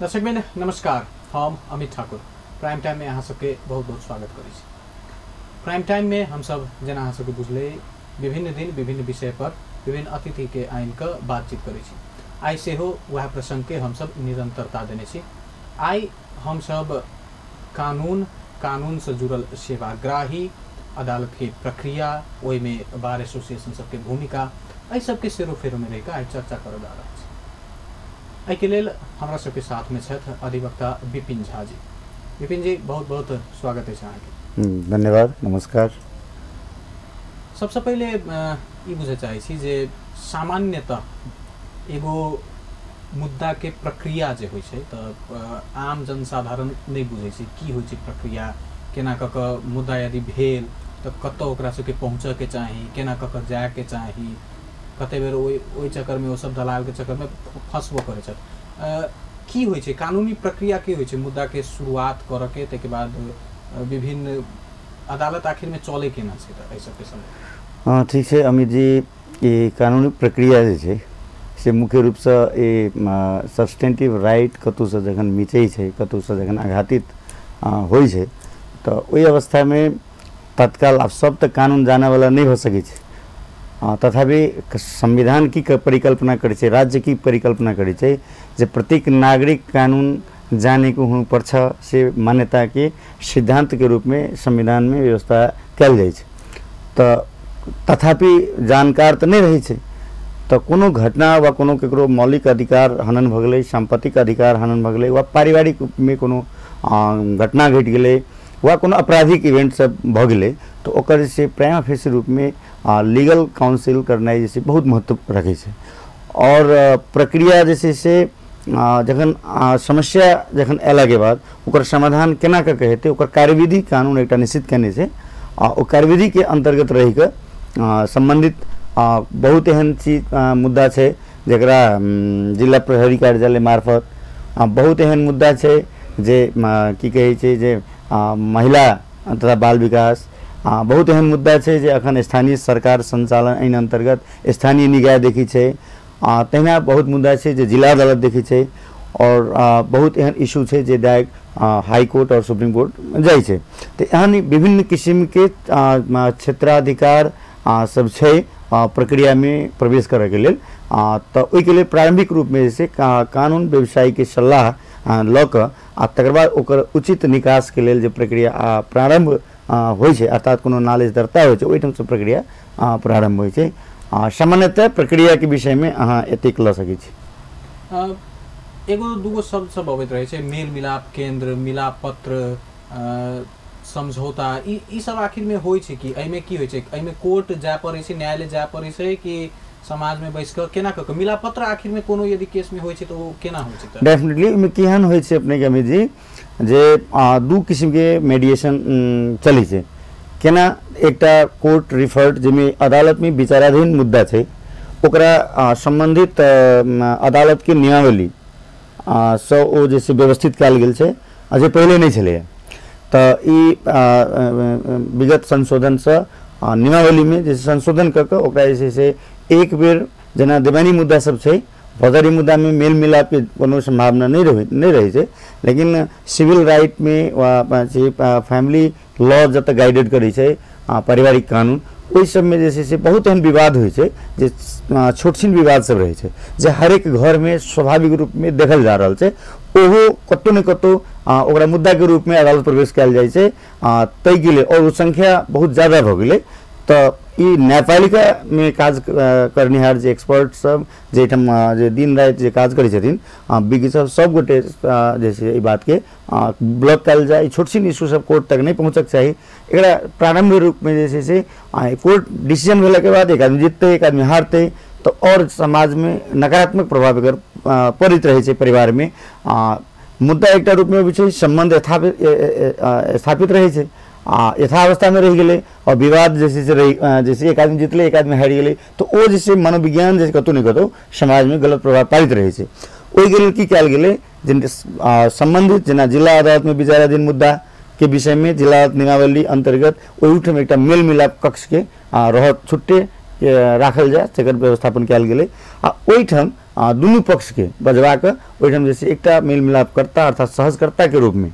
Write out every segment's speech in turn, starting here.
दर्शकबिन नमस्कार, हम अमित ठाकुर प्राइम टाइम में अहाँ सबके बहुत बहुत स्वागत करै छी। प्राइम टाइम में हम सब जना अहाँ सबके बुझले विभिन्न दिन विभिन्न विषय पर विभिन्न अतिथि के आइन का बातचीत करै छी। आई से हो वह प्रसंग के हम सब निरंतरता देने छी। आई हम सब कानून से जुड़ल सेवाग्राही अदालत के प्रक्रिया ओई में बार एसोसिएशन सबके भूमिका आई सबके सेरो फेरो में रहकर आई चर्चा कर जा रहा है। आई के लेल हमरा सबके साथ में छथ अधिवक्ता विपिन झा जी। विपिन जी बहुत बहुत स्वागत है अहाँके। धन्यवाद, नमस्कार। सबसे पहले ई बुझे चाहे छी जे सामान्यतः एगो मुद्दा के प्रक्रिया जे होइ छै त आम जनसाधारण नहीं बुझे छै की होइ छै प्रक्रिया, केना क क मुद्दा यदि भेल त कत ओकरा सबके पहुँचे के चाही, केना क क जाए के चाही, कते बेर ओई चक्कर में ओ सब दलाल के चक्कर में फंसबो करे छै। की होइ छै कानूनी प्रक्रिया की होइ छै मुद्दा के शुरुआत कर के तके बाद विभिन्न अदालत आखिर में चले केना छै त एहि सब के समय। ठीक है अमित जी, ये कानूनी प्रक्रिया जे छै से मुख्य रूप से ये सब्सटेंटिव राइट कतौ से जखन मिचै छै, कतौ से जखन आघातित होइ छै तो ओई अवस्था में तत्काल अब सब तक कानून जाने वाला नहीं हो सके छै। तथापि संविधान की परिकल्पना करे छै, राज्य की परिकल्पना करे छै जे प्रत्येक नागरिक कानून जाने को हुनु पर्छ से मान्यता के सिद्धांत के रूप में संविधान में व्यवस्था कल जाय छै। त तथापि जानकार त नहीं रही छै तो कोनो घटना वा कोनो केकरो मौलिक अधिकार हनन भ गेलै, संपत्तिक अधिकार हनन भ गेलै वा पारिवारिक में कोनो घटना घट गेलै वा कोनो आपराधिक इवेंट सब भ गेलै तो ओकर से प्राइमा फेसी रूप में लीगल काउंसिल करना जैसे बहुत महत्व रखे छै। और प्रक्रिया जैसे से जखन समस्या जखन एला के बाद ओकर समाधान केना के हेतै ओकर कार्यविधि कानून एकटा निश्चित केने छै। ओ कार्यविधि के अंतर्गत रहि के संबंधित बहुत एहन चीज मुद्दा छै जकरा जिला प्रहरी कार्यालय मार्फत बहुत एहन मुद्दा छै जे की कहै छै जे महिला तथा बाल विकास बहुत एहन मुद्दा छै जे अखन स्थानीय सरकार संचालन ऐन अंतर्गत स्थानीय निकाय देखी छै। तहिना बहुत मुद्दा छै जे जिला अदालत देखी छै और बहुत एहन इशू छै जे डायरेक्ट हाई कोर्ट और सुप्रीम कोर्ट जाय छै। तो एहन विभिन्न किस्म के क्षेत्राधिकार सब छै प्रक्रिया में प्रवेश करे के लेल। तो ओई के लिए प्रारंभिक रूप में जैसे कानून व्यवसायी के सलाह ल क तकर बाद ओकर उचित निकास के लेल जे प्रक्रिया प्रारंभ होइ छै अर्थात कोनो नॉलेज दर्ता होइ छै ओई ढंग से प्रक्रिया प्रारंभ होइ छै। सामान्यतः प्रक्रिया के विषय में अहाँ एतेक ल सकै छी। एगो दूगो शब्द सब अबैत रहे छै, मेल मिलाप केंद्र, मिलाप पत्र, समझौता, ई सब आखिर में होइ छै कि एमे की होइ छै, एमे कोर्ट जाय पड़ै छै, न्यायालय जाय पड़ै छै कि समाज में बैस कर केना क मिलाप पत्र आखिर में कोनो यदि केस में होइ छै तो वो केना होइ छै? डेफिनेटली में केहन होइ छै अपने के अमित जी जे दू किस्म के मेडिएशन चलै छै। केना एकटा कोर्ट रिफर्ड जिमे अदालत में विचाराधीन मुद्दा छै ओकरा संबंधित अदालत के नियमावली से ओ जैसे व्यवस्थित कयल गेल छै अजे पहले नहीं छलै। तो ई विगत संशोधन से नियमावली में जैसे संशोधन क के ओकरा जैसे से एक बेर जना देवानी मुद्दा सब छै फौजदारी मुद्दा में मेल मिलाप के कोनो संभावना नहीं रहे छै, लेकिन सिविल राइट में वा फैमिली लॉ जत गाइडेड करे छै पारिवारिक कानून ओई सब में जैसे से बहुत एहन विवाद होइ छै जे छोटछिन विवाद सब रहे छै जे हर एक घर में स्वाभाविक रूप में देखल जा रहल छै। ओहो कतौ न कतौ ओकरा मुद्दा के रूप में अदालत प्रवेश कयल जाय छै तै के लिए और संख्या बहुत ज्यादा भ गेलै। तो ई न्यायपालिका में काज करनिहार जे एक्सपर्ट सब जे जे दिन रात जे काज करै छथिन विज्ञ सब गोटे जैसे ई बात के ब्लॉक कयल जाए, छोटछिन इशू सब कोर्ट तक नहीं पहुँचक चाही। एकरा प्रारंभ रूप में जैसे से कोर्ट डिसीजन भेला के बाद एक आदमी जीतते एक आदमी हारते तो और समाज में नकारात्मक प्रभाव अगर पड़ित रहे छै परिवार में मुद्दा एकटा रूप में छै संबंध स्थापित रहे छै यथावस्था में रह गए और विवाद जैसे से जैसे एक आदमी जीतले एक आदमी हारि गए तो वो जैसे मनोविज्ञान जैसे कतौ नहीं कतौ समाज में गलत प्रभाव पारित रहे छै। ओई के लेल की कयल गेलै जिन संबंधित जना जिला अदालत में विचाराधीन मुद्दा के विषय में जिला नियमावली अंतर्गत ओहिठाम एकटा मेल मिलाप कक्ष के रहत छुट्टे राखल जाए तकर व्यवस्थापन कयल गेलै। ओहिठाम दुनू पक्ष के बजवा के ओहिठाम जे छै एकटा मेल मिलाप करता अर्थात सहजकर्ता के रूप में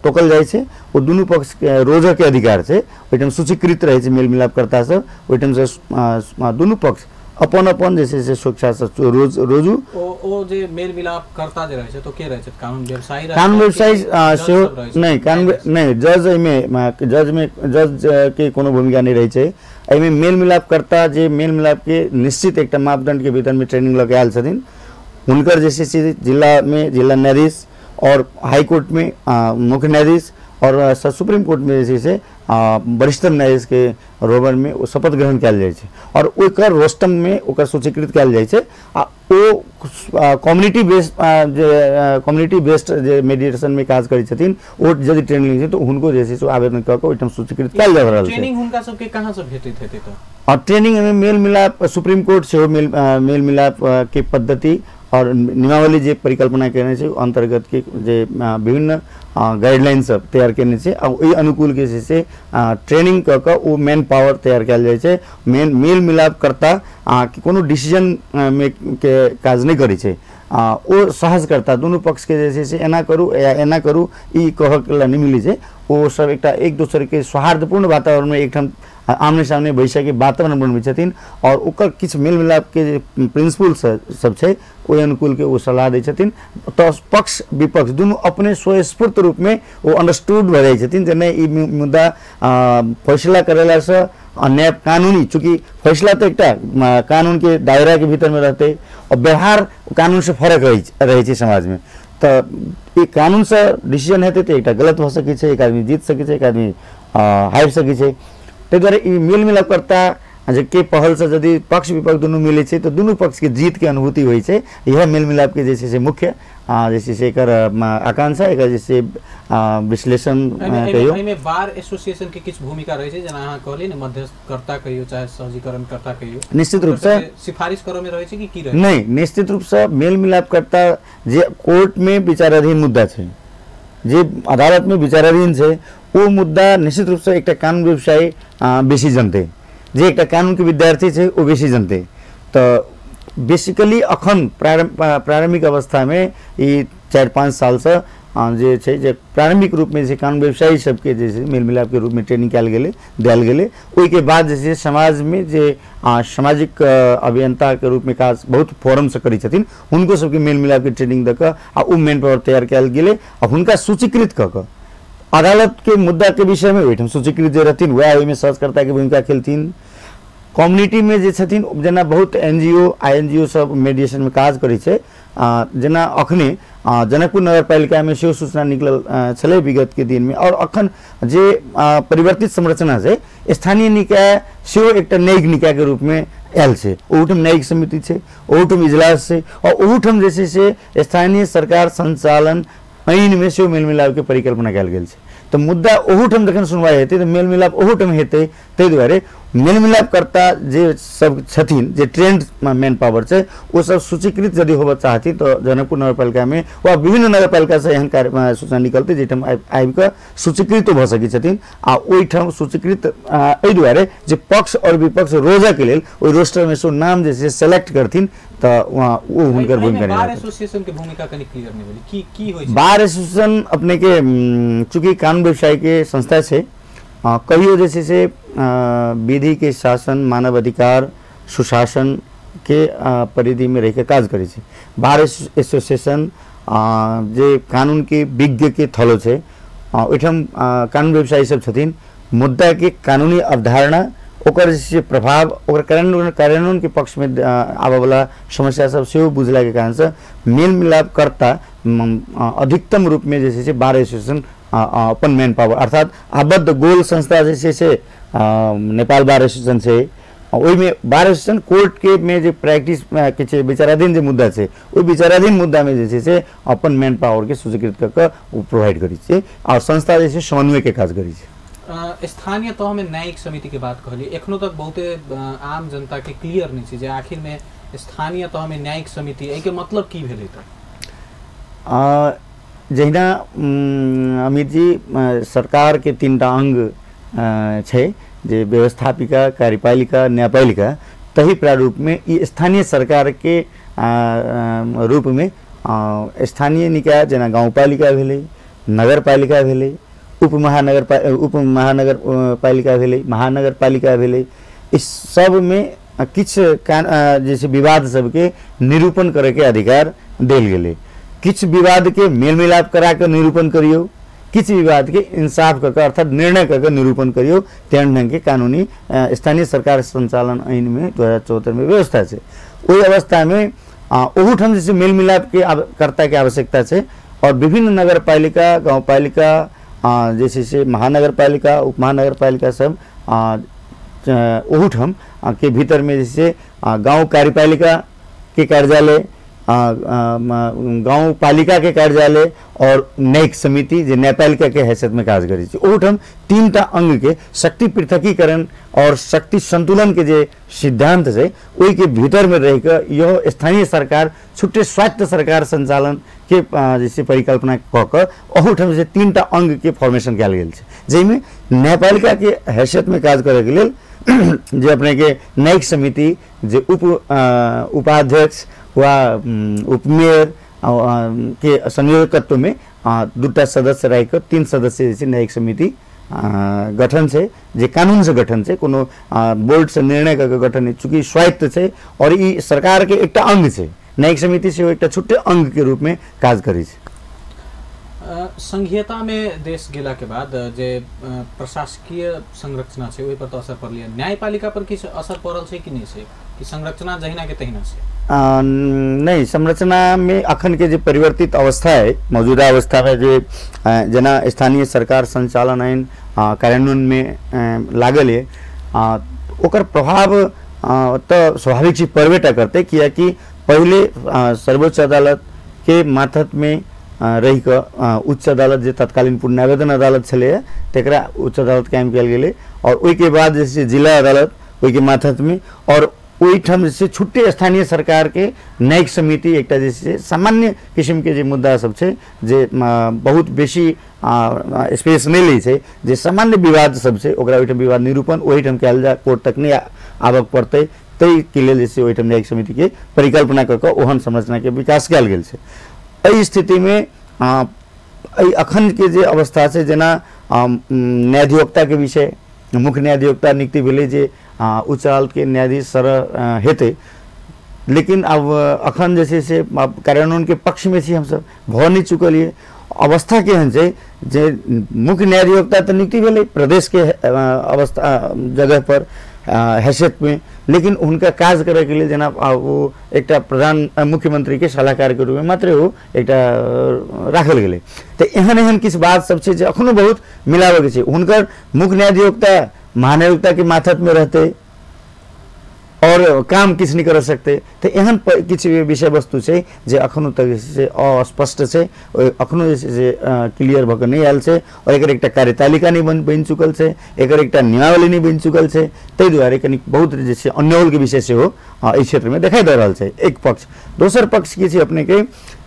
तोकल जाइ छै। ओ दुनू पक्ष के रोजक के अधिकार छै, ओहिठाम सूचीकृत रहै छै मेल मिलाप करता सब, ओहिठाम से दुनू पक्ष अपन अपन जे छै से स्वेच्छा से रोजू ओ जे मेल मिलाप करता जे रहै छै तो के रहै छै, कानून व्यवसायी रहै छै, कानून व्यवसायी सेहो नहीं, कानून नहीं, जज के कोनो भूमिका नहीं रही है। एहिमे मेल मिलाप करता जे मेल मिलाप के निश्चित एक मापदंड के भीतर में ट्रेनिंग लगे आयल छथिन, हुनकर जे छै से जिला में जिला न्यायाधीश और हाई कोर्ट में मुख्य न्यायाधीश और सुप्रीम कोर्ट में जे छै से वरिष्ठ न्यायाधीश के रोबर में वो शपथ ग्रहण कयल जाइ छै और ओकर रोस्टम में ओकर सूचीकृत कयल जाइ छै। आ ओ कम्युनिटी बेस्ड जे मेडिएशन में काज करै छथिन ओ यदि ट्रेनिंग छै तो हुनको जे छै से आवेदन क के ओहिठाम सूचीकृत कयल जा रहल छै। ट्रेनिंग हुनका सबके कहाँ से भेटैत हेतै त? और ट्रेनिंग में मेल मिलाप सुप्रीम कोर्ट से मेल मिलाप के पद्धति और नियमावली जे परिकल्पना केने छै अंतर्गत के जे विभिन्न गाइडलाइन सब तैयार केने छै आ ओहि अनुकूल के से ट्रेनिंग क के ओ मैन पावर तैयार कयल जाइ छै। मेल मिलाप करता कोनो डिसीजन में के काज नहीं करै छै, ओ सहज करता दुनू पक्ष के जे छै से एना करू या एना करू ई कहऽ के ला नहीं मिली छै। ओ सब एक दूसरे के सौहार्दपूर्ण वातावरण में एकठाम आमने सामने बैसा के वातावरण बनबै छथिन और ओकर किछ मेल मिलाप के जे प्रिंसिपल सब छै ओहि अनुकूल के वो सलाह दै छथिन। तो पक्ष विपक्ष दुनू अपने स्वस्फूर्त रूप में वो अंडरस्टूड भऽ जाइ छथिन जे नहीं ई मुद्दा फैसला करेला से अन्याय कानूनी, चूंकि फैसला तो एकटा कानून के दायरा के भीतर में रहते और व्यवहार कानून से फर्क रहे छै समाज में। तो ये कानून से डिसीजन हेतै तो एक गलत हो सकै छै, एक आदमी जीत सकै छै, एक आदमी हारि सकै छै। ताहि दुआरे ई मेल मिलाप करता जे के पहल से यदि पक्ष विपक्ष दुनू मिले छै तो दुनू पक्ष के जीत के अनुभूति होइ छै। यह मेल मिलाप के जे छै से मुख्य जे छै से एकर आकांक्षा एकर जे छै विश्लेषण कहियो। एहिमे बार एसोसिएशन के किछ भूमिका रहै छै, जेना अहाँ कहलिए ने मध्यस्थकर्ता कहियो चाहे सहजीकरण करता कहियो, निश्चित रूप से सिफारिश करो में रहै छै कि की रहै? नहीं, निश्चित रूप से मेल मिलाप करता जे कोर्ट में विचाराधीन मुद्दा छै, जे अदालत में विचाराधीन छै, वो मुद्दा निश्चित रूप से एक कानून व्यवसायी बेसी जनते, जे एक कानून के विद्यार्थी छै वो बेसी जनते। तो बेसिकली अखन प्रारंभिक अवस्था में ये 4-5 साल से जे छै जे प्रारंभिक रूप में जे कानून व्यवसायी सबके जे छै मेल मिलाप के रूप में ट्रेनिंग कयल गेलै। ओहि के बाद जे छै समाज में जे सामाजिक अभियंता के रूप में काज बहुत फोरम से करै छथिन हुनको सबके मेल मिलाप के ट्रेनिंग दऽ कऽ आ उ मैन पावर तैयार कयल गेलै आ हुनका सूचीकृत कऽ कऽ अदालत के मुद्दा के विषय में ओहिठाम सूचीकृत जे रहथिन वह ओहिमे सहजकर्ता के भूमिका खेलथिन। कम्युनिटी में जे छथिन जेना बहुत एनजीओ आईएनजीओ सब मेडिएशन में काज करै छै, जेना अखने जनकपुर नगरपालिका में सेहो सूचना निकलल छलै विगत के दिन में। और अखन जे परिवर्तित संरचना छै स्थानीय निकाय सेहो एकटा न्यायिक निकाय के रूप में आयल छै, ओहूठाम न्यायिक समिति छै, ओहूठाम इजलास छै और ओहूठाम जे छै से स्थानीय सरकार संचालन ऐन में सेहो मेल मिलाप के परिकल्पना कयल गेल छै। तो मुद्दा ओहूठाम जखन सुनवाई हेतै तो मेल मिलाप ओहूठाम हेतै। ताहि दुआरे मेल मिलाप करता जे सब छथिन जे ट्रेंड मैन पावर छै वो सब सूचीकृत यदि होबऽ चाहती तो जनकपुर नगरपालिका में वा विभिन्न नगरपालिका से एहन कार्य सूचना निकलते जेठाम आबि कऽ सूचीकृत भऽ सकै छथिन आ ओहिठाम सूचीकृत एहि दुआरे जे पक्ष और विपक्ष रोजक लेल ओहि रोस्टर में सो नाम जे छै सेलेक्ट करथिन तो वहाँ वो हुनकर भूमिका बार एसोसिएशन के भूमिका कनी क्लियर नहीं भेलै की होय छै? बार एसोसिएशन अपने के चूंकि कानून व्यवसाय के संस्था छै, कहियो जे छै से विधि के शासन मानव अधिकार सुशासन के परिधि में रह के काज करे छै। बार एसोसिएशन जे कानून के विज्ञ के थलो छै, ओहिठाम कानून व्यवसायी सब छथिन, मुद्दा के कानूनी अवधारणा ओकर जे छै प्रभाव ओकर कार्यान्वयन के पक्ष में आबऽ वाला समस्या सब सेहो बुझला के कारण से मेल मिलाप करता अधिकतम रूप में जे छै बार एसोसिएशन अपन मैन पावर अर्थात आबद्ध गोल संस्था जे छै से नेपाल बार एसोसिएशन छै, ओहि में बार एसोसिएशन कोर्ट के में जे प्रैक्टिस के छै विचाराधीन जे मुद्दा छै ओहि विचाराधीन मुद्दा में जे छै से अपन मैन पावर के सूचीकृत कऽ कऽ प्रोवाइड करै छै और संस्था जे छै समन्वय के काज करै छै। स्थानीय तह में न्यायिक समिति के बात कहलिए, एखनो तक बहुते आम जनता के क्लियर नहीं छै जे आखिर में स्थानीय तह में न्यायिक समिति एहि के मतलब की भेलै? त जहिना अमित जी सरकार के 3टा अंग छै जे व्यवस्थापिका कार्यपालिका न्यायपालिका, तही प्रारूप में ई स्थानीय सरकार के रूप में स्थानीय निकाय जेना गाउँपालिका भेलै, नगरपालिका भेलै, उपमहानगर पालिका भेलै, महानगरपालिका भेलै, इस सब में किछ जैसे विवाद सबके निरूपण करे के अधिकार देल गेलै। किछ विवाद के मेल मिलाप करा के निरूपण करियो, किछ विवाद के इंसाफ करके अर्थात निर्णय करके निरूपण करियो। तेहन ढंग के कानूनी स्थानीय सरकार संचालन ऐन में 2074 में व्यवस्था है। वही अवस्था में ओहू ठाम जैसे मेल मिलाप के कर्ता के आवश्यकता है और विभिन्न नगरपालिका, गाउँपालिका, जैसे से महानगरपालिका, उपमहानगरपालिका सब ओहू ठाम के भीतर में जैसे गाँव कार्यपालिका के कार्यालय, गाँव पालिका के कार्यालय और न्यायिक समिति जो न्यायपालिका के हैसियत में काज करी छै। ओहूठाम 3टा अंग के शक्ति पृथकीकरण और शक्ति संतुलन के जे सिद्धांत है वही के भीतर में रह कर यह स्थानीय सरकार छुट्टे स्वायत्त सरकार संचालन के जैसे परिकल्पना कऽ कऽ ओहूठाम से 3टा अंग के फॉर्मेशन कयल गेल छै, जाहिमे न्यायपालिका के हैसियत में काज करे के लेल जे अपने के न्यायिक समिति जे उपाध्यक्ष वा उपमेयर के संयोजकत्व में 2टा सदस्य रह 3 सदस्य जैसे न्यायिक समिति गठन से जे कानून से गठन से कोनो बोर्ड से निर्णय करके गठन है, चूंकि स्वायत्त से और ई सरकार के एकटा अंग से न्यायिक समिति से एकटा छुट्टे अंग के रूप में काज करी छै। संघीयता में देश गेला के बाद जे प्रशासकीय संरचना है वही पर तो असर पड़ल, न्यायपालिका पर किछ असर पड़ल है कि नहीं से कि संरचना जहिना के तहिना से? नहीं, संरचना में अखन के जो परिवर्तित अवस्था है, मौजूदा अवस्था में जो जना स्थानीय सरकार संचालन ऐन कार्यान्वयन में लागल है ओकर प्रभाव तो स्वाभाविक चीज पड़बेटा करते, कियाकि पहले सर्वोच्च अदालत के माथत में रही का उच्च अदालत जो तत्कालीन पूर्ण आवेदन अदालत छे तकरा उच्च अदालत कायम कल गए और वही के बाद जैसे जिला अदालत वही के माथत में और वही ठाम जैसे छुट्टे स्थानीय सरकार के न्यायिक समिति एक जैसे सामान्य किस्म के जो मुद्दा सब है जे बहुत बेसी स्पेस नहीं लै छै, जे सामान्य विवाद सब है ओकरा ओहिठाम विवाद निरूपण वही ठाम कल जा, कोर्ट तक नहीं आबक पड़ते, तै के लेल जैसे वही ठाम न्यायिक समिति के परिकल्पना करके ओहन संरचना के विकास कल गेल छै। एहि स्थिति में अखन के जे अवस्था से जना न्यायाधिवक्ता के विषय मुख्य न्यायाधिवक्ता नियुक्ति भेलै जे उच्च अदालत के न्यायाधीश सर हेतै, लेकिन अब अखन जैसे से कार्यान्वयन के पक्ष में छी हम सब भऽ नहीं चुकलिए। अवस्था केहन छै जे मुख्य न्यायाधिवक्ता तो नियुक्ति भेलै प्रदेश के अवस्था जगह पर हैसियत में, लेकिन उनका काज करे के लिए जना वो एक प्रधान मुख्यमंत्री के सलाहकार के रूप में मात्र वो एक राखल गेलै। तो एहन एहन किछु बात सब छै जे अखनो बहुत मिलाबे के छै। हुनकर मुख्य न्यायाधिवक्ता महान्यायाधिवक्ता के माथत में रहते और काम किछु नहीं कर सकते, तो एहन किछु विषय वस्तु है जे अखनो तक से अस्पष्ट है, अखनो जैसे क्लियर भऽ कऽ नहीं आयल छै और एकर एकटा कार्यतालिका नहीं बन चुकल है, एकर एकटा नियमावली नहीं बन चुकल है, ताहि दुआरे कनि बहुत जैसे अन्यल के विषय से हो इस क्षेत्र में दिखाई दे रहा है एक पक्ष। दोसर पक्ष की अपने के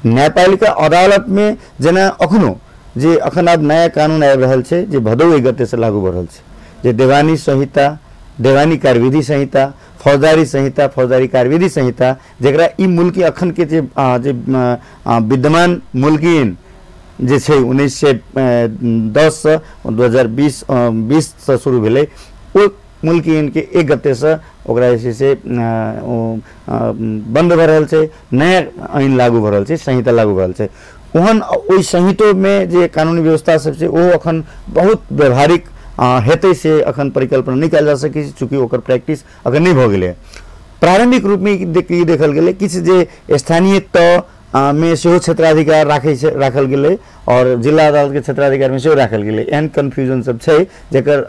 न्यायपालिका अदालत में जना अखनो जे अखन अब नया कानून आबि रहल छै जे भदौ 1 गते से लागू भऽ रहल छै, जे देवानी संहिता, देवानी कार्यविधि संहिता, फौजदारी संहिता, फौजदारी कार्यविधि संहिता, जरा ई मुल्की अखन के जे विद्यमान मुल्कीन जे छै 1910 से 2020 से शुरू भेलै, ओ मुल्कीन के 1 गते से ओकरा जे छै से बंद भऽ रहल छै, नया आइन लागू भऽ रहल छै, संहिता लागू भऽ रहल छै। ओहन ओहि संहितो में जे कानूनी व्यवस्था सब छै ओ अखन बहुत व्यवहारिक हेतै से अखन परिकल्पना नहीं कल जा सकै, चूँकि ओकर प्रैक्टिस अगर नहीं भऽ गेलै। प्रारंभिक रूप में ई देखल गेलै किछु जे स्थानीय तह में सेहो क्षेत्राधिकार राखल गेलै और जिला अदालत के क्षेत्राधिकार में सेहो राखल गेलै। एहन कन्फ्यूजन सब छै जेकर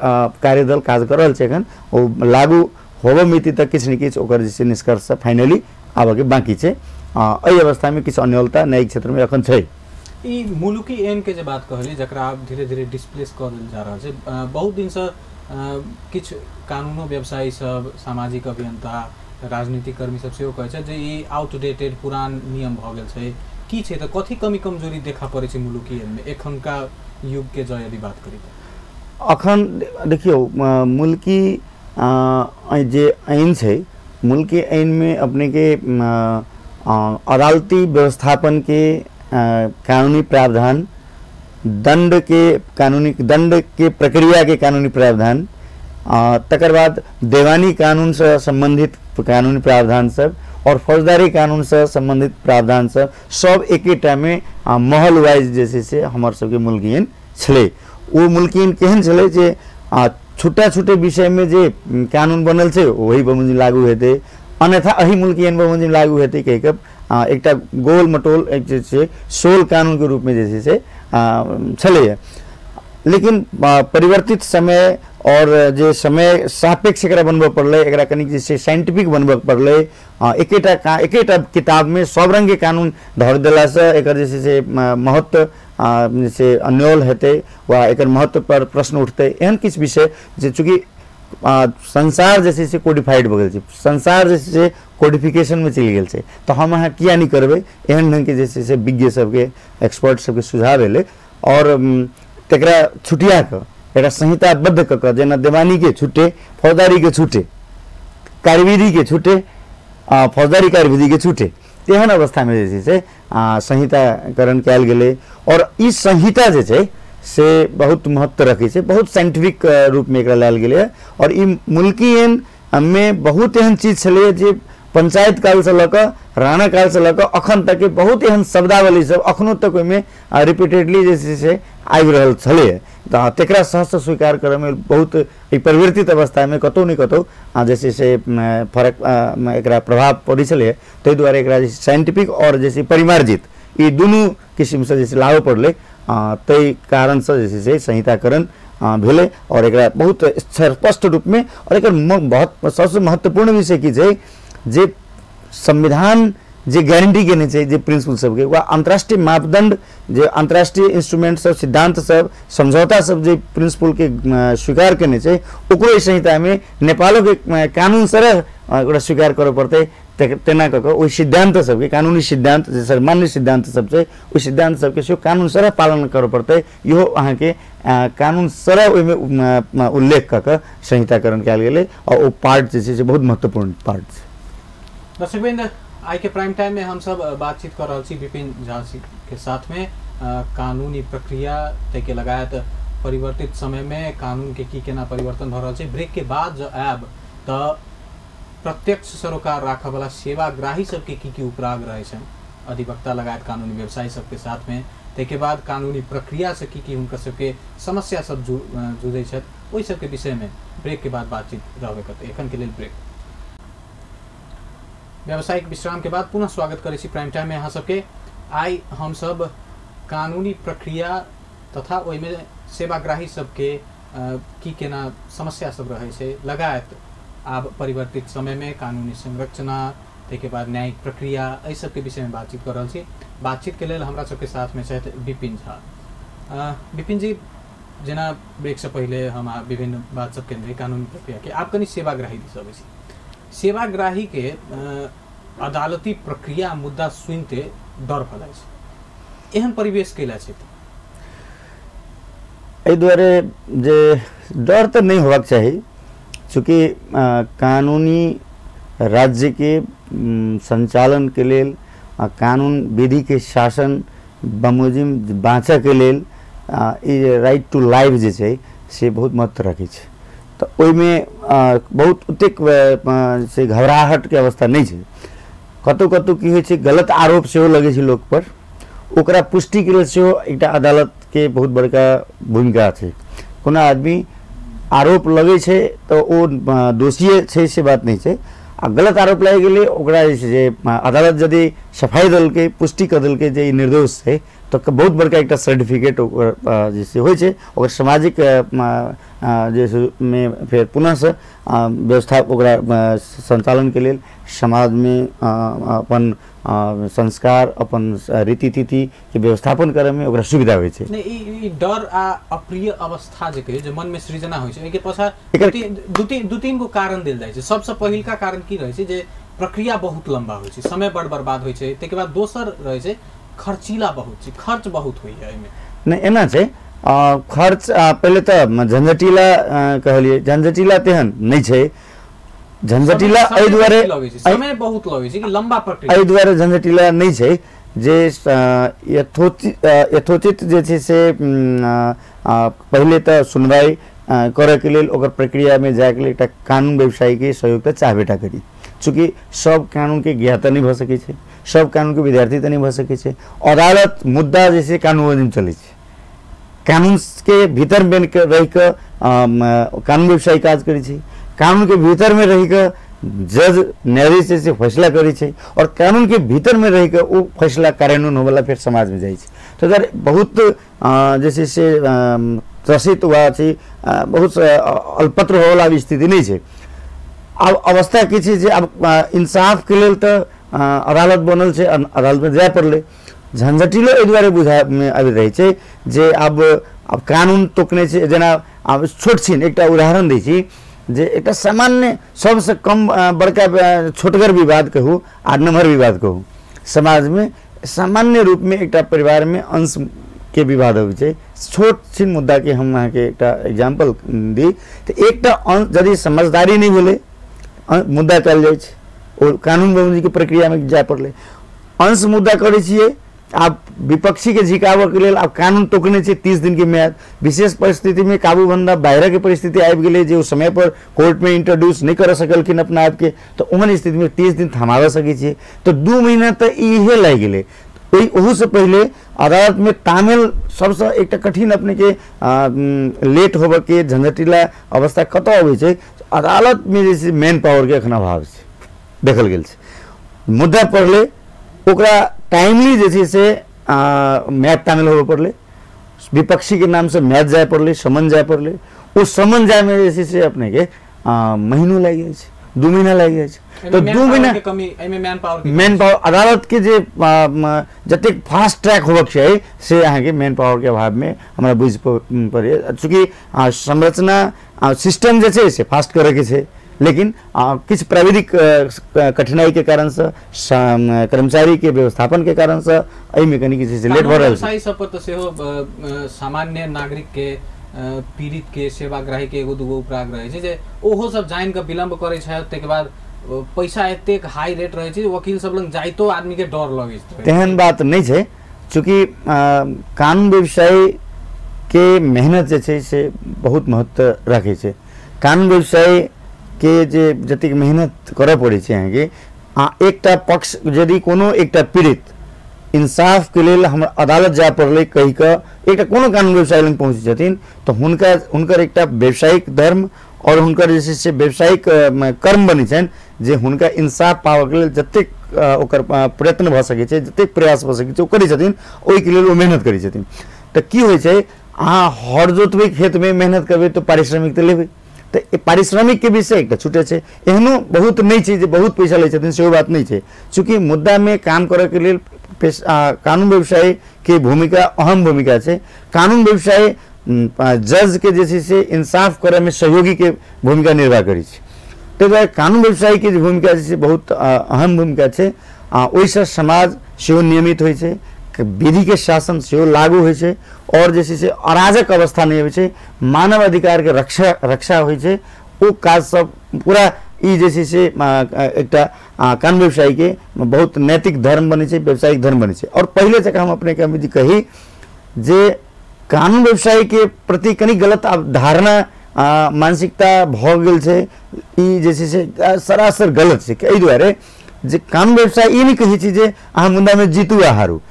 कार्यदल काज कर रहल छै, एखन ओ लागू होबऽ मिति तक किछु न किछु ओकर जैसे निष्कर्ष फाइनली आबऽ के बाकी छै। एहि अवस्था में किछु अन्योलता न्यायिक क्षेत्र में अखन छै। ई मुलुकी ऐन के जे बात कहली जकरा आप धीरे धीरे डिस्प्लेस कर देल जा रहा है, बहुत दिन से किछु कानूनो व्यवसायी सब, सामाजिक अभियंता, राजनीतिक कर्मी सब सेहो कहै छै जे ई आउटडेटेड पुरान नियम भऽ गेल छै, की छै तऽ कथी कमी कमजोरी देखा पड़ै छै मुलुकी ऐन में एखनका युग के जो यदि बात करी तऽ? अखन देखियो मुल्की जे ऐन छै, मुल्की ऐन में अपने के अदालती व्यवस्थापन के कानूनी प्रावधान, दंड के प्रक्रिया के कानूनी प्रावधान, तकर बाद देवानी कानून से संबंधित कानूनी प्रावधान सब और फौजदारी कानून से संबंधित प्रावधान सब एकेटा में महल वाइज जैसे से हमार सबके मुल्कियन छले। वो मुल्कियन केहन छले जे छोटा छोटे विषय में जे कानून बनल छे वही बमोजिम लागू हेते, अन्यथा अही मुल्कियन बमोजिम लागू हेते कहिके एकटा गोल मटोल एक जैसे सोल कानून के रूप में जैसे से छले। लेकिन परिवर्तित समय और जे समय सापेक्ष एकरा बनबे पड़ले, एकरा कनी जैसे साइंटिफिक बनबे पड़ले, एकेटा किताब में सब रंग के कानून धर देला से एकर जैसे से महत्व जैसे अन्योल हेते वा एकर महत्व पर प्रश्न उठते। एहन किछ विषय जे चूँकि संसार जैसे से कोडिफाइड भ गेल छै, संसार जैसे से कोडिफिकेशन में चलि गेल छै, तो हम अहाँ किया नहीं करबे एहन ढंग के जैसे से विज्ञ सबके एक्सपर्ट सबके सुझाव एले और तकरा छुटिया के एकरा संहिताबद्ध क के जेना देवानी के छुटे, फौजदारी के छुटे, कार्यविधि के छुटे, फौजदारी कार्यविधि के छुटे, तेहन अवस्था में जैसे से संहिताकरण कयल गेलै। और ई संहिता जे छै से बहुत महत्व रखे छै, बहुत साइंटिफिक रूप में एकरा लायल गेलै है। और ई मुल्कियन में बहुत एहन चीज छलै जे पंचायत काल से लऽ कऽ राणा काल से लऽ कऽ अखन तक के बहुत एहन शब्दावली सब अखनो तक ओहिमे रिपीटेडली जैसे से आबि रहल छलै। तेकरा सहस स्वीकार करे में बहुत परिवर्तित अवस्था में कतौ नहीं कतौ जैसे से फर्क एकरा प्रभाव पड़ै छलै। ताहि दुआरे एकरा जैसे साइंटिफिक और जैसे परिमार्जित ई दुनू किस्म से जैसे लागू पड़लै, ताहि कारण से जैसे से संहिताकरण भेलै। और एकरा बहुत स्पष्ट रूप में और एकर बहुत सबसे महत्वपूर्ण विषय की छै जे संविधान जे गारंटी केने छै जे प्रिंसिपल सबके वा अंतर्राष्ट्रीय मापदंड जे अंतर्राष्ट्रीय इंस्ट्रूमेंट सब, सिद्धांत सब, समझौता सब जे प्रिंसिपल के स्वीकार केने छै ओकरो संहिता में नेपालो के कानून सरह ओकरा स्वीकार करे पड़ते। तेना कऽ ओहि सिद्धांत सबके कानूनी सिद्धांत जे सर्वमान्य सिद्धांत सब छै ओहि सिद्धांत सबके सेहो कानून सरह पालन करे पड़ते। इहो अहाँ के कानून सरह ओहिमे उल्लेख कऽ के संहिताकरण कयल गेलै और ओ पार्ट जे छै से बहुत महत्वपूर्ण पार्ट छै। दर्शकवृंद, आई के प्राइम टाइम में हम सब बातचीत कर रहा छी विपिन झा के साथ में कानूनी प्रक्रिया के लगायत परिवर्तित समय में कानून के की केना परिवर्तन भ रहल छै। ब्रेक के बाद जो आब त प्रत्यक्ष सरोकार राखय वाला सेवाग्राही सबके की उपराग रहे छै, अधिवक्ता लगायत कानूनी व्यवसायी सबके साथ में, तेके बाद कानूनी प्रक्रिया से की हुनकर सबके समस्या सब जुड़े छै, ओहि सबके विषय में ब्रेक के बाद बातचीत रहबे करते। एखन के लेल ब्रेक। व्यावसायिक विश्राम के बाद पुनः स्वागत करे छी प्राइम टाइम में अहाँ सबके। आई हम सब कानूनी प्रक्रिया तथा ओहिमे सेवाग्राही सबके की केना समस्या सब रहे छै, लगायत आब परिवर्तित समय में कानूनी संरचना, तेके बाद न्यायिक प्रक्रिया, एहि सबके विषय में बातचीत कर रहल छी। बातचीत के लेल हमरा सबके साथ में छथि विपिन झा। विपिन जी, जेना ब्रेक से पहले हम विभिन्न बात सब केंद्रीय कानूनी प्रक्रिया के आप कनी सेवाग्राही दिस अबै छी। सेवाग्राही के अदालती प्रक्रिया मुद्दा सुनते डर फैलाइ छै, एहन परिवेश कैला छै? एहि दुआरे जे डर तो नहीं होबाक चाही, चूँकि कानूनी राज्य के संचालन के लेल कानून विधि के शासन बमोजिम बाँचय के लेल ई राइट टू लाइफ जे छै से बहुत महत्व रखै छै। तो ओहिमे बहुत ओतेक से घबराहट के अवस्था नहीं छै। कतौ कतौ की होइ छै गलत आरोप सेहो लगै छै लोक पर, ओकरा पुष्टि के लेल सेहो एकटा अदालत के बहुत बड़का भूमिका छै। कोनो आदमी आरोप लगे छै तो ओ दोषी छै से बात नहीं छै, आ गलत आरोप लागि गेलै ओकरा जे अदालत यदि सफाई देलकै, पुष्टि कर देलकै जे निर्दोष छै तो बहुत बड़का एक सर्टिफिकेट जैसे हो सामाजिक जैसे में फिर पुनः से व्यवस्था संचालन के लिए समाज में अपन संस्कार, अपन रीति तिथि के व्यवस्थापन करे में ओकरा सुविधा होइ छै। नहीं, डर आ अप्रिय अवस्था जे मन में सृजना होइ छै, एके पछा दू तीन गो कारण देल जाइ छै। सबसे पहिलका कारण की रहे छै जे प्रक्रिया बहुत लंबा होइ छै, समय बड़ बर्बाद होइ छै। तेके बाद दोसर रहे छै खर्चीला बहुत छै, खर्च बहुत होइ है एमे। नहीं एना छै खर्च पहले तो झंझटीला कहलिए, झंझटीला तेहन नहीं छै। झंझटिला एहि दुआरे समय बहुत लगै छै कि लंबा प्रक्रिया एहि दुआरे झंझटिला नहीं छै जे यथोचित जे छै से पहिले तऽ सुनवाई करे के लेल ओकर प्रक्रिया में जाए के लेल एकटा कानून व्यवसायी के सहयोग तऽ चाहबेटा करी, चूँकि सब कानून के ज्ञाता नहीं भ सकै छै, सब कानून के विद्यार्थी तऽ नहीं भ सकै छै। अदालत मुद्दा जैसे कानून में चलै छै, कानून के भीतर में रह के कानून व्यवसायी काज करै छै, कानून के भीतर में रह के जज न्यायाधीश से फैसला करे छै और कानून के भीतर में रह के वो फैसला कार्यान्वयन होवला फिर समाज में जाए छै। तो अगर बहुत जैसे से त्रसित हुआ छै, बहुत अल्पत्र होवला स्थिति नहीं छै। अब अवस्था की छै जे अब इंसाफ के लेल तो अदालत बनल छै, अदालत में जाए पड़ले। झंझटिलो एहि दुआरे बुझा में आबि रहै छै जे अब कानून तोकने छै। जेना अब छोट छिन एकटा उदाहरण दै छी जे एकटा सामान्य सबसे कम बड़का छोटगर विवाद कहू आ नम्हर विवाद कहू, समाज में सामान्य रूप में एकटा परिवार में अंश के विवाद होइ छै। छोट छिन मुद्दा के हम अहाँ के एकटा एग्जाम्पल दी तो एकटा यदि समझदारी नहीं भेलै मुद्दा कल जाए छै और कानून बंदी के प्रक्रिया में जाए पड़ले। अंश मुद्दा करे छियै, आप विपक्षी के झिकावे के लेल आप कानून तोकने छै 30 दिन के म्याद, विशेष परिस्थिति में काबूबंदा बाहर के परिस्थिति आबि गेलै जे उस समय पर कोर्ट में इंट्रोड्यूस नहीं कर सकलखिन अपना आप के, तो ओहन स्थिति में 30 दिन थमावे सकै छियै, तो 2 महीना तो इहे लागि गेलै। ओहू से पहले अदालत में तामेल सबसे एक कठिन अपने के लेट होबे के झंझटिला अवस्था कत अबै छै, अदालत में जैसे मैन पावर के एखन अभाव छै देखल गेल छै। मुद्दा पड़ले ओकरा टाइमली जे छै से म्याद तामेल होबे पड़ले, विपक्षी के नाम से म्याद जाए पड़ले, समन जाए पड़ले। ओ समन जाए में जे छै से अपने के महीनों लागि जाइ छै, 2 महीना लागि जाइ छै। तो 2 महीना के कमी एमे मैन पावर अदालत के जे जते फास्ट ट्रैक होबक छै से अहाँ के मैन पावर के अभाव में हमरा बुझ पड़े। चूँकि संरचना सिस्टम जे छै से फास्ट करे के छै, लेकिन किछ प्राविधिक कठिनाई के कारण से कर्मचारी के व्यवस्थापन के कारण से एहिमे कनी किछ लेट भ रहल छै। सब पर तो सेहो सामान्य नागरिक के पीड़ित के सेवाग्राही के एगो दूगो उपराग रहे छै जे ओहो सब जाइन के विलंब करे छै, तके बाद पैसा एतेक हाई रेट रहे छै वकील सब लग जाइतो आदमी के डर लगे छै। तेहन बात नहीं छै, चूँकि कानून व्यवसायी के मेहनत जे छै से बहुत महत्व रखे छै। कानून व्यवसायी के जे जतेक मेहनत करे पड़े छै अहाँ के एकटा पक्ष यदि कोनो एकटा पीड़ित इंसाफ के लेल हम अदालत जाए पड़ले कहि के एकटा कोनो कानून व्यवसायी लग पहुँचे छथिन तो हुनकर एकटा व्यावसायिक धर्म और हुनकर जे छै से व्यावसायिक कर्म बनी छनि जे हुनका इंसाफ पावे के लेल जतेक ओकर प्रयत्न भ सकै छै, जतेक प्रयास भ सकै छै ओ करै छथिन, ओहि के लेल ओ मेहनत करै छथिन। तऽ की होइ छै अहाँ हर जोतबै खेत में मेहनत करबै तो पारिश्रमिक तऽ लेबै, तो पारिश्रमिक के विषय एक छूटे छै। एहनो बहुत नहीं छै जे बहुत पैसा लै छथिन, सेहो बात नहीं छै। चूँकि मुद्दा में काम करे के लेल कानून व्यवसायी के भूमिका अहम भूमिका छै। कानून व्यवसायी जज के जे छै से इंसाफ करे में सहयोगी के भूमिका निर्वाह करै छै। ताहि दुआरे कानून व्यवसायी के भूमिका जे छै बहुत अहम भूमिका छै। ओहिसँ समाज सेहो नियमित होइ छै, विधि के शासन सेहो लागू होइ छै और जे छै से अराजक अवस्था नहीं होइ छै, मानव अधिकार के रक्षा होइ छै। ओ काज सब पूरा ई जे छै से एकटा कानून व्यवसायी के बहुत नैतिक धर्म बने छै, व्यवसायिक धर्म बने छै। और पहले जगह हम अपने के कही जे कानून व्यवसायी के प्रति कनी गलत धारणा मानसिकता भ गेल छै, ई जे छै से सरासर गलत छै। एहि दुआरे जे कानून व्यवसायी ई नहीं कहे छै जे अहाँ मुद्दा में जीतू या हारू।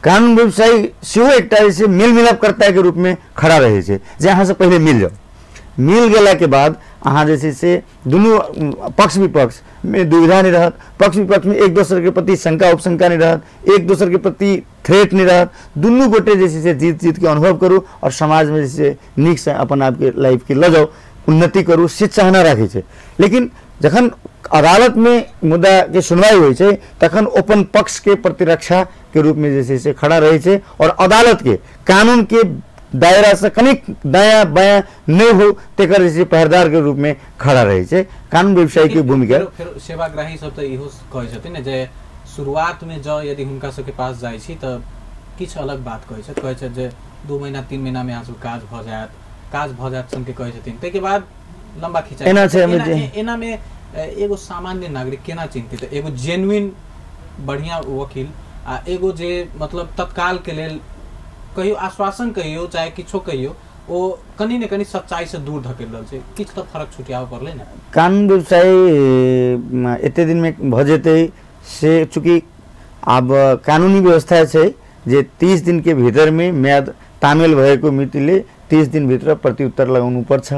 कानून व्यवसायी सेहो एकटा जैसे मेल मिलाप करता के रूप में खड़ा रहे छै जे अहाँ से पहले मिल जाओ, मिल गेला के बाद अहाँ जे छै से दुनू पक्ष विपक्ष में दुविधा नहीं रहत, पक्ष विपक्ष में एक दोसर के प्रति शंका उपशंका नहीं रहत, एक दोसर के प्रति थ्रेट नहीं रहत। दुनू गोटे जे छै से जीत के अनुभव करू और समाज में जैसे नीक से अपन आपके लाइफ के ल जाओ, उन्नति करू, से चाहना राखे छै। लेकिन जखन अदालत में मुद्दा के सुनवाई होइ छै तखन अपन पक्ष के प्रतिरक्षा के रूप में जैसे से खड़ा रहे छै और अदालत के कानून के दायरा से कनिक दाया बाया नहीं हो तेकर जैसे पहरेदार के रूप में खड़ा रहे छै। कानून व्यवसायी की भूमिका फिर सेवाग्राही सब तो इहो कहै छथिन जे शुरुआत में जो यदि हुनका सबके पास जाइ छी त किछ अलग बात कहै छै जे 2 महीना 3 महीना में आसु काज भ जायत सन के कहै छथिन। तै के बाद लंबा खिंचाई एना में एगो सामान्य नागरिक केना चिन्हित हेतै एगो जेन्युइन बढ़िया वकील आ एगो जे मतलब तत्काल के लेल कहियो आश्वासन कहियो चाहे किछो कहियो ओ कनी ने कनी सच्चाई से दूर धकेल रहल छै, किछ तो फर्क छुटियाव पड़ले ना। कानून व्यवसाय एते दिन में भ जेतै से चूँकि अब कानूनी व्यवस्था है जे 30 दिन के भीतर में म्याद तामेल भएको मितिले 30 दिन भित्र प्रत्युत्तर लगाउनु पर्छ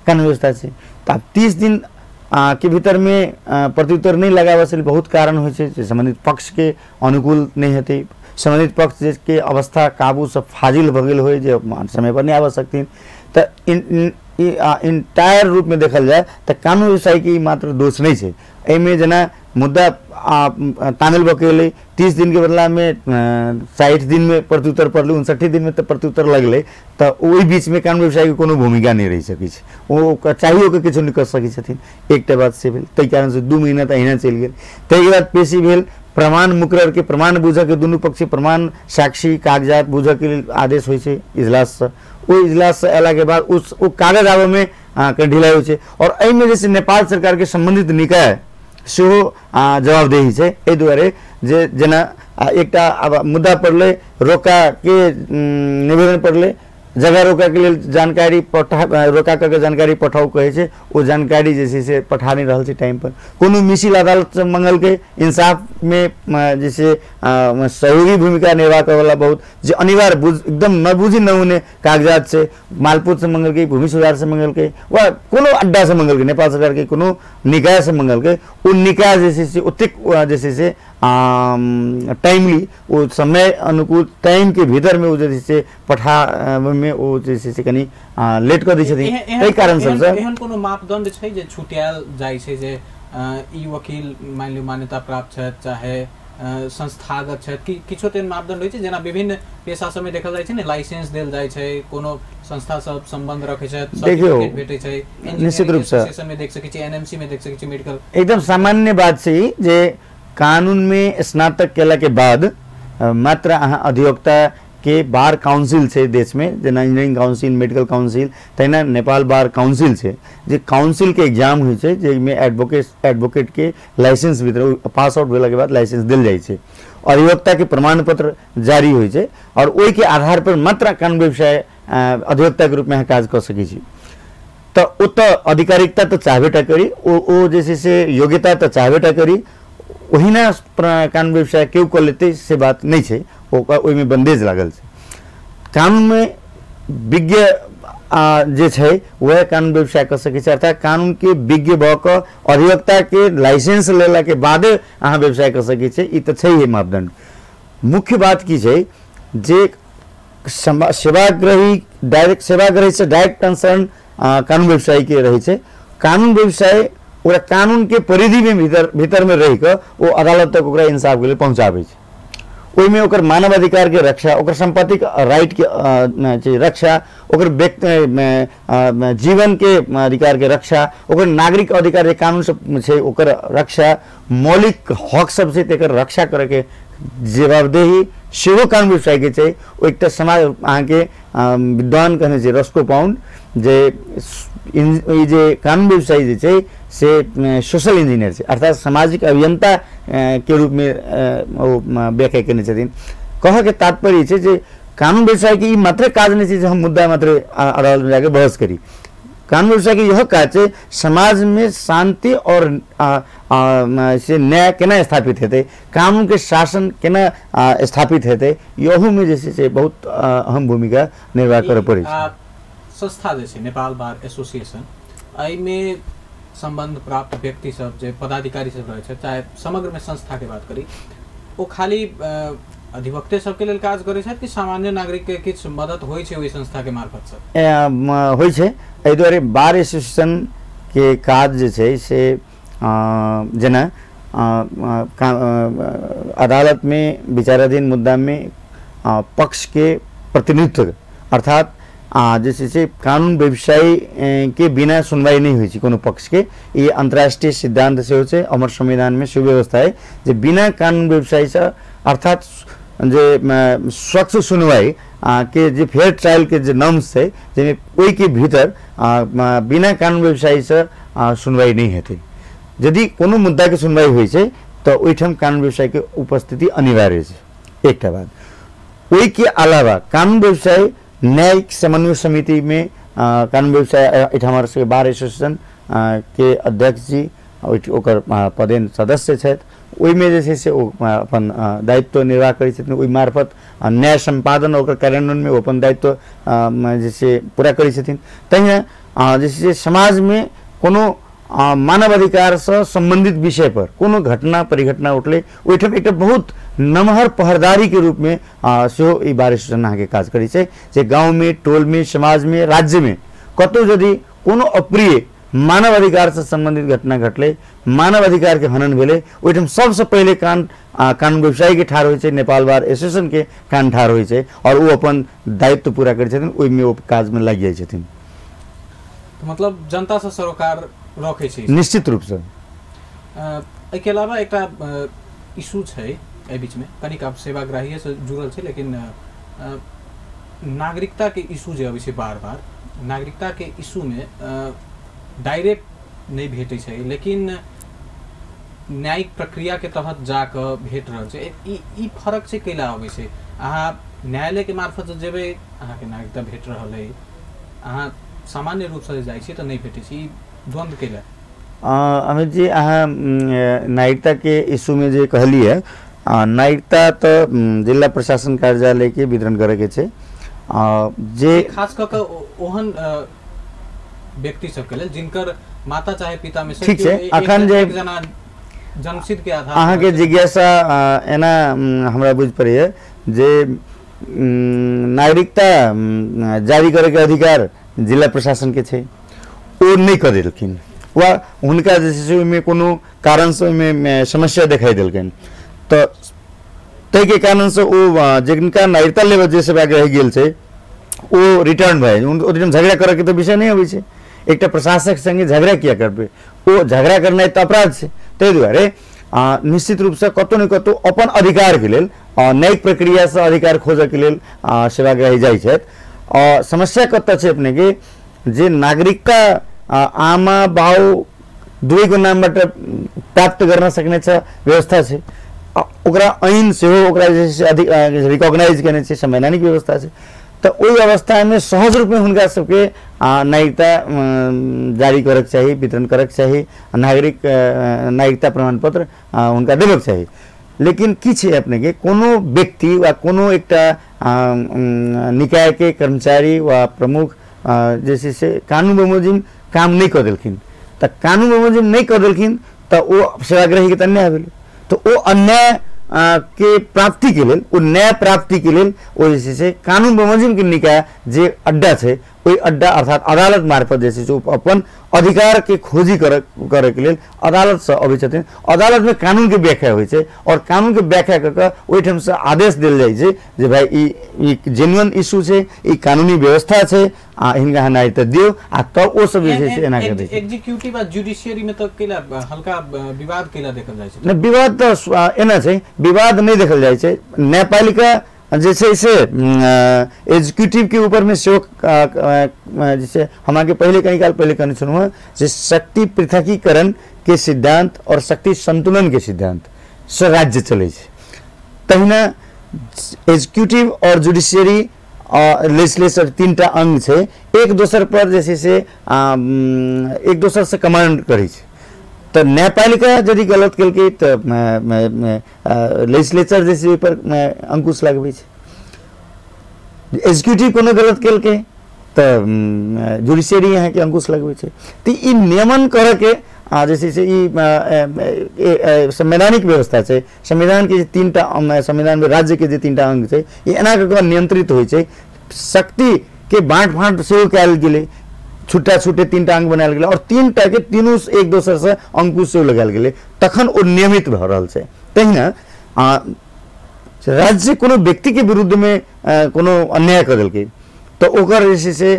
कानून व्यवस्था से। तो 30 दिन के भीतर में प्रत्युत्तर नहीं लगावे बहुत कारण हो संबंधित पक्ष के अनुकूल नहीं हेतै, संबंधित पक्ष के अवस्था काबू से फाजिल भ गेल हो जे समय पर नहीं आवा सकती। तो इंटायर रूप में देखल जाए तो कानून व्यवसाय के मात्र दोष नहीं है। एमे जना मुद्दा तामिल बकेले 30 दिन के बदला में 60 दिन में प्रत्युत्तर पड़ल, 59 दिन में तो प्रत्युत्तर लगले, तो वही बीच में कानून व्यवसाय की कोनो भूमिका नहीं रही सकी वो चाहिए के किछु नहीं कर सकी छथिन। एकटा बात से भेल तै कारण से 2 महीना तो अहिना चल गेल। तै के बाद पेशी भेल, प्रमाण मुकरर के प्रमाण बुझ के दुनू पक्ष प्रमाण साक्षी कागजात बुझ के आदेश होइ छै इजलास से। वो इजलास से अला के बाद उस कागज आवे में ढिलाई होइ छै और एहि में जैसे नेपाल सरकार के संबंधित निकाय सेहो जवाबदेही छै। एहि दुआरे जे जेना एकटा अब मुद्दा पड़ले रोका के निवेदन पड़ले जगह रोका के लिए जानकारी रोका करके जानकारी पठाओ कहे छै, वो जानकारी जैसे से पठा नहीं रहल छै टाइम पर। कोनो मिसिल अदालत से मंगल के इंसाफ में जैसे सहयोगी भूमिका निर्वाह करे वाला बहुत जो अनिवार्य एकदम न बुझी न होने कागजात से मालपुत से मंगल के, भूमि सुधार से मंगल के, वा कोनो अड्डा से मंगल के, नेपाल सरकार के कोनो निकाय से मंगल के, वो निकाय जैसे से उतिक जैसे से टाइमली वो समय अनुकूल टाइम के भीतर में वो जैसे से पठा में वो जैसे से कनी लेट कर दै छथिन। एहि कारण से एहन कोनो मापदंड छै जे छुटियाल जाइ छै जे ई वकील मान लियो मान्यता प्राप्त छै चाहे संस्थागत छै कि किछो तेन मापदंड होइ छै जेना विभिन्न पेशा सब में देखल जाइ छै ने लाइसेंस देल जाइ छै, कोनो संस्था सब संबंध रखे छै, सर्टिफिकेट भेटै छै, निश्चित रूप से एसोसिएशन में देख सकै छी, एनएमसी में देख सकै छी, मेडिकल एकदम सामान्य बात छै जे कानून में स्नातक केला के बाद मात्र अहाँ अधिवक्ता के बार काउंसिल से देश में जेना इंजीनियरिंग काउंसिल, मेडिकल काउंसिल, तहिना नेपाल बार काउंसिल से जे काउंसिल के एग्जाम होइ छै जे में एडवोकेट के लाइसेंस भीतर पास आउट भेला के बाद लाइसेंस देल जाइ छै, अधिवक्ता के प्रमाण पत्र जारी होइ छै और ओहि के आधार पर मात्र कानून व्यवसाय अधिवक्ता के रूप में काज कर सकै छी। तो ओ तो अधिकारिकता तो चाहबेटा करी, ओ जैसे से योग्यता तो चाहबेटा करी, वही ना कानून व्यवसाय क्यों कर लेते से बात नहीं है, ओहि में बंदेज लागल छै। कानून में विज्ञ जे छै वह कानून व्यवसाय कर सकै छै, अर्थात कानून के विज्ञ भ क अधिवक्ता के लाइसेंस लेला के बाद अहाँ व्यवसाय कर सकै छै, ई तो छै ही मापदंड। मुख्य बात की छै जे सेवाग्राही डायरेक्ट सेवाग्राही से डायरेक्ट कंसर्न कानून व्यवसायी के रहे छै। कानून व्यवसाय ओकरा कानून के परिधि में भीतर में रह कर वो अदालत तक ओकरा इंसाफ के लिए पहुँचाबे छै। ओहि में ओकर मानव अधिकार के रक्षा, ओकर संपत्तिक राइट के रक्षा, ओकर व्यक्ति जीवन के अधिकार के रक्षा, ओकर नागरिक अधिकार के कानून से छै ओकर रक्षा, मौलिक हक सब से तेकर रक्षा करे के जवाबदेही सेहो कानून व्यवसाय के छै। ओ एकटा समाज अहाँ के विद्वान कहने छै रस्को पाउंड जे कानून व्यवसायी जे छै से सोशल इंजीनियर छै, अर्थात सामाजिक अभियंता के रूप में व्याख्या करने छथिन। कह के तात्पर्य छै जे कानून व्यवसाय के मात्र काज नहीं है हम मुद्दा मात्र अदालत में जाकर बहस करी। कानून व्यवसाय के यह काज है समाज में शांति और से न्याय केना स्थापित हेतै, कानून के शासन केना स्थापित हेतै, यहू में जैसे से बहुत अहम भूमिका निर्वाह करे पड़े। संस्था जैसे नेपाल बार एसोसिएशन एहि में संबंध प्राप्त व्यक्ति सब जे पदाधिकारी सब रहे छै, चाहे समग्र में संस्था के बात करी, वो खाली अधिवक्ते सबके लेल काज करे छै कि सामान्य नागरिक के किछ मदद होइ छै ओहि संस्था के मार्फत से होइ छै। एहि दुआरे बार एसोसिएशन के काज जे छै से जेना अदालत में विचाराधीन मुद्दा में पक्ष के प्रतिनिधित्व अर्थात जैसे से कानून व्यवसायी के बिना सुनवाई नहीं हुई कोनो पक्ष के, ये अंतर्राष्ट्रीय सिद्धांत से हो छै, अमर संविधान में सुव्यवस्था है जे बिना कानून व्यवसायी से अर्थात जे स्वच्छ सुनवाई के जे फेयर ट्रायल के जे नॉर्म्स है जिनमें ओई के भीतर बिना कानून व्यवसायी से सुनवाई नहीं हेतै। यदि कोनो मुद्दा के सुनवाई होइ छै तो ओइठम कानून व्यवसाय के उपस्थिति अनिवार्य छै। एकटा बात ओइ के अलावा कानून व्यवसाय न्यायिक समन्वय समिति में कानून व्यवसाय एठाम से बार एसोसिएशन के अध्यक्ष जी ओकर पदेन सदस्य छथि। ओइमे जे छै से अपन दायित्व निर्वाह करै छथिन। ओइ मार्फत न्याय संपादन और कार्यान्वयन में अपन दायित्व जे छै पूरा करै छथिन। तहिना जे छै समाज में कोनो मानवाधिकार से संबंधित विषय पर कोनो घटना परिघटना उठले ओइठम एक बहुत नमहर पहरदारी के रूप में सेहो ई बार एसोसिएशन अहाँके काज करै छै जे गांव में टोल में समाज में राज्य में कतौ यदि कोनो अप्रिय मानवाधिकार से संबंधित घटना घटले मानवाधिकार के हनन भेले ओइठम सबसे पहले कानून व्यवसायी के ठार होइ छै नेपाल बार एसोसिएशन के कान ठार होइ छै और वो अपन दायित्व पूरा करै छथिन। ओइमे ओ काज में लागि जाइ छथिन। तो मतलब जनता से सरोकार रखे छै निश्चित रूप से। एके अलावा एकटा इशू छै एहि बीच में कनिक आप सेवाग्राही से जुड़ल छै लेकिन नागरिकता के इशू जे अबै छै बार बार नागरिकता के इशू में डायरेक्ट नहीं भेटे छै लेकिन न्यायिक प्रक्रिया के तहत जाकर भेट रहल छै। ई फर्क छै कैला अबै छै अहाँ न्यायालय के मार्फत जेबै अहाँ के नागरिकता भेट रहल है अहाँ सामान्य रूप से जाइ छै तो नहीं भेटे छै। द्वंद्व कैला अमित जी अहाँ नागरिकता के इशू में जे कहली है नागरिकता तो जिला प्रशासन कार्यालय के वितरण करे के छै जे खास करके ओहन व्यक्ति सबके लेल जिनकर माता चाहे पिता में से ठीक छै। अखन जे जन्मसिद्ध के आधार अहाँ के जिज्ञासा एना हमरा बुझ पड़ैए जे नागरिकता जारी करे के अधिकार जिला प्रशासन के छै ओ नहीं कर देलखिन वा हुनका जे छै ओहिमे कोनो कारण से ओहिमे समस्या दिखाई देलखिन तो तै के कारण से ओ जिनका नागरिकता लेवे जे सेवा रह गेल छै ओ रिटर्न भए ओहिठाम झगड़ा करे के तो विषय नहीं अबै छै। एकटा प्रशासक संगे झगड़ा किया करबे ओ झगड़ा करनाइ तो अपराध छै। तै दुआरे निश्चित रूप से कतौ न कतौ अपन अधिकार के लेल न्यायिक प्रक्रिया से अधिकार खोजे के लेल सेवाग्राही जाइ छथि। समस्या कतऽ छै अपने के जे नागरिकता आमा बाउ दुईको नामबाट प्राप्त गर्न सक्ने छ व्यवस्था छै ओकरा ऐन सेहो ओकरा जे छै अधिक रिकॉग्नाइज करने छै संवैधानिक व्यवस्था छै। तो ओई अवस्था में सहज रूप में हुनका सबके नागरिकता जारी करक चाहिए वितरण करक चाहिए नागरिकता प्रमाण पत्र हुनका देबक चाहिए। लेकिन की छै अपने के कोनो व्यक्ति वा कोनो एकटा निकाय के कर्मचारी वा प्रमुख जैसे से कानून बमोजिम काम नहीं कर देलखिन तो कानून बमोजिम नहीं कर देलखिन तो वो सेवाग्राही के अन्याय भेल तो वो अन्याय के प्राप्ति के लेल न्याय प्राप्ति के लेल ओ जे से कानून बमोजिम के निकाय जे अड्डा छै ओई अड्डा अर्थात अदालत मार्फत जे छै अपन अधिकार के खोजी करे के लेल अदालत से अबै छथिन। अदालत में कानून के व्याख्या होइ छै और कानून के व्याख्या करके ओइठम से आदेश देल जाइ छै जे भाई ई जेन्युइन इशू छै ई कानूनी व्यवस्था छै हिनका नागरिकता दियो आ तब ओ सब जे छै एना कर दै छै। एग्जीक्यूटिव आ जुडिशियरी में तो केला हल्का विवाद केला देखल जाइ छै। विवाद तो एना छै विवाद नहीं देखल जाइ छै। न्यायपालिका जैसे से एग्जीक्यूटिव के ऊपर में शोक जैसे हम आगे पहले कई काल पहले कहने सुनूँ जे शक्ति पृथकीकरण के सिद्धांत और शक्ति संतुलन के सिद्धांत से राज्य चले छै। तहिना एग्जीक्यूटिव और जुडिशियरी लेजिस्लेचर तीनटा अंग छै एक दोसर पर जैसे से एक दोसर से कमांड करे छै। तो न्यायपालिका यदि गलत केलकै तो लेजिस्लेचर जैसे पर अंकुश लगबै छै। एग्जीक्यूटिव कोनो गलत केलकै तो जुडिशियरी यहाँ के अंकुश लगबै छै। तो ई नियमन करे के जैसे से संवैधानिक व्यवस्था छै संविधान के तीनटा संविधान में राज्य के तीनटा अंग छै ये एना के नियंत्रित होइ छै। शक्ति के बाँट फाँट सेहो कयल गेलै छुट्टा छुट्टे तीनटा अंग बनायल गेलै और तीनटा के तीनों एक दोसर से अंकुश सेहो लगायल गेलै तखन ओ नियमित भ रहल छै। तहिना राज्य कोनो व्यक्ति के विरुद्ध में कोनो अन्याय कर देलकै तो ओकर जे से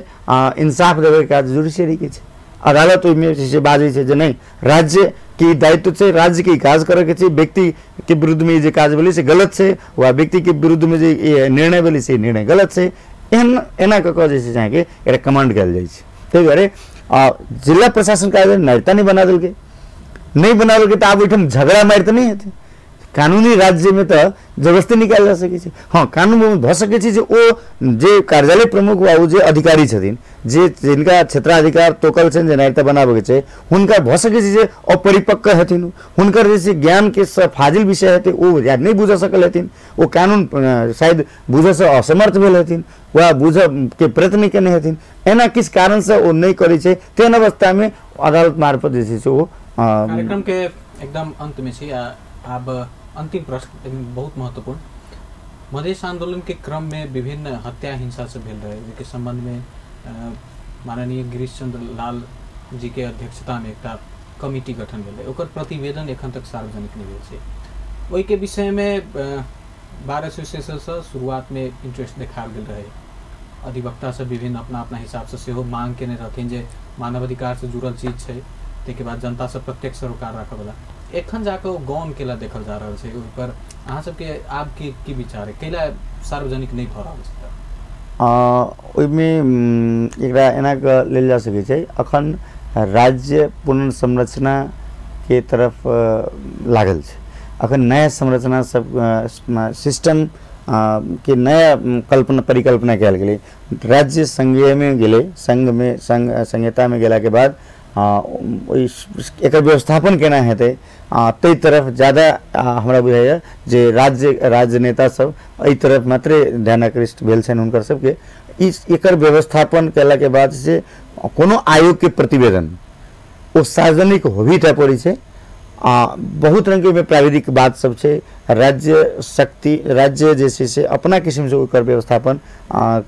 इंसाफ देवे काज जुडिशियरी के छै। अदालत ओहिमे जे बाजै छै जे नहीं राज्य के दायित्व छै राज्य के काज करे के छै व्यक्ति के विरुद्ध में जे काज भेलै से गलत छै वा व्यक्ति के विरुद्ध में जे निर्णय भेलै से निर्णय गलत छै। एना कऽ जे छै के एकरा कमांड कयल जाइ छै। ताहि दुआरे जिला प्रशासन कार्यालय नागरिकता नहीं बना देलकै नहीं बनावल के तो आब ओहिठाम झगड़ा मारि तो नहीं हेतै। कानूनी राज्य में तो जबरदस्ती निकाल जा सकै छै। हाँ, कानून में भ सकै छै जे ओ जे कार्यालय प्रमुख वा ओ जे अधिकारी छथिन जे जिनका क्षेत्राधिकार तोकल छनि जे नागरिकता बनाबे के छै, हुनका भ सकै छै जे अपरिपक्व हेथिन, हुनकर जे ज्ञान के फाजिल विषय हेतै ओ या नहीं बुझ सकल हेथिन, ओ कानून शायद बुझ से असमर्थ भेल हेथिन वा बुझ के प्रयत्न केने हेथिन, एना किस कारण से ओ नहीं करै छै। तेन अवस्था में अदालत मार्फत जे छै से ओ कार्यक्रम के एकदम अंत में छी। अब अंतिम प्रश्न बहुत महत्वपूर्ण। मधेश आंदोलन के क्रम में विभिन्न हत्या हिंसा से भेल रहे, जिसके संबंध में माननीय गिरीश चंद्र लाल जी के अध्यक्षता में एक कमिटी गठन भेल, ओकर प्रतिवेदन एखन तक सार्वजनिक नहीं भेल छै। ओहि के विषय में बार एसोसिएशन से शुरुआत में इंटरेस्ट देखाल गेल रहे, अधिवक्ता से विभिन्न अपना अपना हिसाब से सेहो मांग केने रहथिन जे मानवाधिकार से जुड़ल चीज छै, ताहिके बाद जनता से प्रत्यक्ष सरोकार रखे वाला एखन जाके वो गौन केला देखल जा रहा है। ओहि पर अहाँ सबके आपके की विचार है, कैला सार्वजनिक नहीं भऽ रहल छै? ओहिमे एकरा एना के लेल जा सकै छै, अखन राज्य पुनर्संरचना के तरफ लागल छै। अखन नया संरचना सब सिस्टम के नया परिकल्पना कयल गेलै। राज्य संघीय में गेलै, संहिता में गेला के बाद एक व्यवस्थापन केना हेतै ताहि तरफ ज़्यादा हमरा बुझाइए जे राजनेता सब एहि तरफ मात्रे ध्यानाकृष्ट भेल छनि हुनकर सबके। एकर व्यवस्थापन केला के बाद से कोनो आयोग के प्रतिवेदन ओ सार्वजनिक होबीटा पड़ै छै। बहुत रंग के प्राविधिक बात सब छै, राज्य जे छै से अपना किस्म से ओकर व्यवस्थापन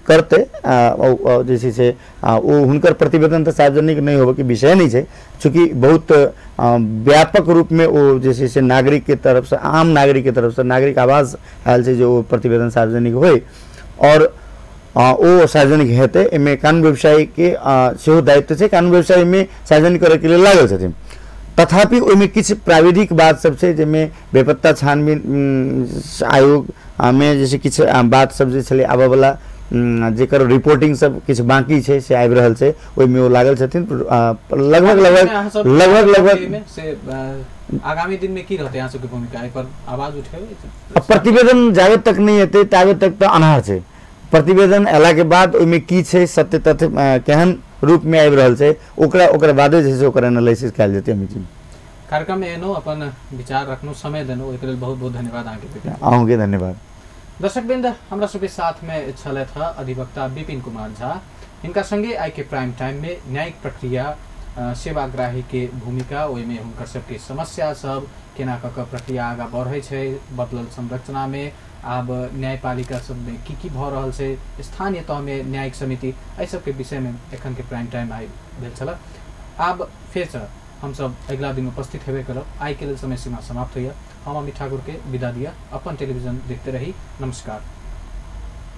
करते जे छै से ओ हुनकर प्रतिवेदन तो सार्वजनिक नहीं होबे के विषय नहीं छै, चूँकि बहुत व्यापक रूप में ओ जे छै से नागरिक के तरफ से, आम नागरिक के तरफ से नागरिक आवाज आयल छै जो प्रतिवेदन सार्वजनिक होय और ओ सार्वजनिक हेतै। एहिमे कानून व्यवसायी के सेहो दायित्व छै, कानून व्यवसायी में सार्वजनिक करे के लिए लागल छथिन। तथापि ओहिमे किछु प्राविधिक बात सब छै, जेमे बेपत्ता छानबीन आयोग में जैसे किछु बात सब जे छलै आबऽ वाला जेकर रिपोर्टिंग सब किछु बाकी छै से आबि रहल छै, ओहिमे ओ लागल छथिन। लगभग से आगामी दिन में की रहते यहाँ सबके भूमिका, एहि पर आवाज उठेबै? प्रतिवेदन जाबत तक नहीं हेतै ताबत तक तो अनहार छै। प्रतिवेदन अयला के बाद ओहिमे की छै, सत्य तथ्य केहन रूप में आबि रहल छै, ओकरा बादे जे छै ओकर एनालिसिस कयल जेतै। कार्यक्रम में एनो अपन विचार रखनो, समय देनो, ओहि के लेल बहुत बहुत धन्यवाद अहाँके। अहूँके धन्यवाद। दर्शकवृन्द, हमरा सबके साथ में छलथि अधिवक्ता विपिन कुमार झा। इनका संगे आई के प्राइम टाइम में न्यायिक प्रक्रिया, सेवाग्राही के भूमिका, ओहिमे हुनकर सबके समस्या सब केना कऽ प्रक्रिया आगाँ बढ़ै छै, बदलल संरचना में आब न्यायपालिका सब में की भऽ रहल छै, स्थानीय तह में न्यायिक समिति, एहि सबके विषय में एखन के प्राइम टाइम आई भेल छल। आब फेर से हम सब अगला दिन उपस्थित हेबे करब। आई के लेल समय सीमा समाप्त होइए। हम अमित ठाकुर के विदा दिया। अपन टेलीविजन देखते रही। नमस्कार।